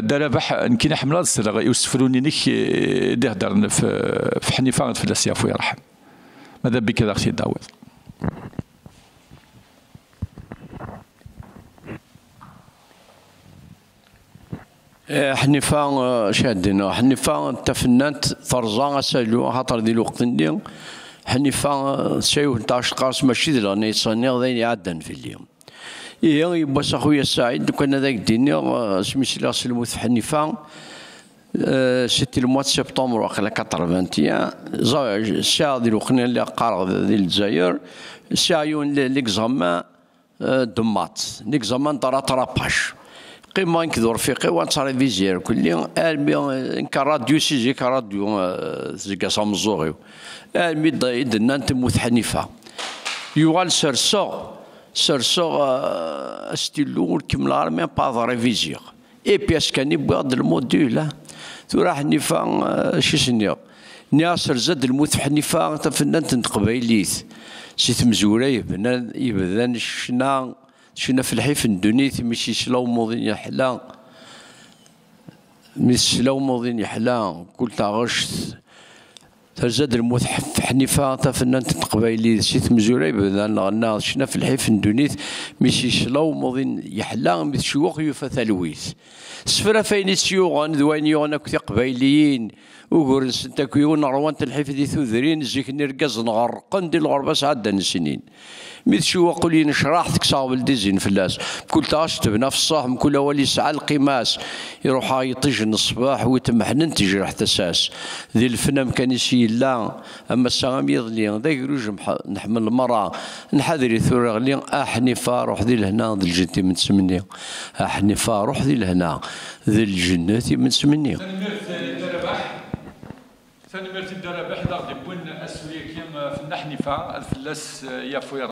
دربح نكين حملات السر يوسفروني نك دهدر في حنيفة في الأسياف ويرحم ماذا بك ذا أختي داوود. حنيفة شادنا حنيفة تفننت ثرزان سالو خاطر ديال الوقت ندير حنيفة شيء نتاع قاس ماشي ذا نيصانيغ ذين يعدن في اليوم. إيه يبغى أخويا سعيد لو كان هذاك الدنيا سميتي لا سلموت في حنيفة سيتي الموات سبتمبر وقيلا 81 الساعة ديال الوقت اللي قارغ ديال الجزائر الساعة يون ليكزامان دمات ليكزامان تاع طراباش قيمة نكذو رفيقي وانت ريفيزير كلي المي كراديو سيجي كراديو زكا صامزوغيو المي يدنا نتموت حنيفة يوغال سرسو ستيلو كيم لارمي با ريفيزير اي بياس كان يبغى هاد الموديل ثورا حنيفة شي سنيا ناصر زاد الموت حنيفة تفنان تقبايليت سي تمزوري يبدا شنا في الحيف الدنيا ماشي سلاو موضين يحلا سلاو موضين يحلا كل تاغشت تزاد الموت حنيفة تفنان تقبايلي سي تمزوري بدا نغنى شنا في الحيف الدنيا ماشي سلاو موضين يحلا مثل شوق يوفى ثلويث سفرة فين سيوغان ذوين يوغنا كثي قبايليين وقول سنتاكيون روان الحيف دي ثوذرين زيك نرقز نغرقن دي الغربة سعدة السنين مثل شوق لي نشرح تكساو الديزين في اللاس بكل تاش تبنى في الصاح كل ولي ساعة القماس يروح يطيج الصباح ويتمحنن تجي حتى ساس ذي الفنان كان يسي لا اما السلام يظلي ذا يروج نحمل المرأة نحذري ثورة غلي حنيفة روح ذي لهنا ذي الجنة من سمني حنيفة روح ذي لهنا ذي الجنة من سمني. ثاني مرتي الدربح دار دي بون اسوية كيما في النحنفة الفلاس يافوي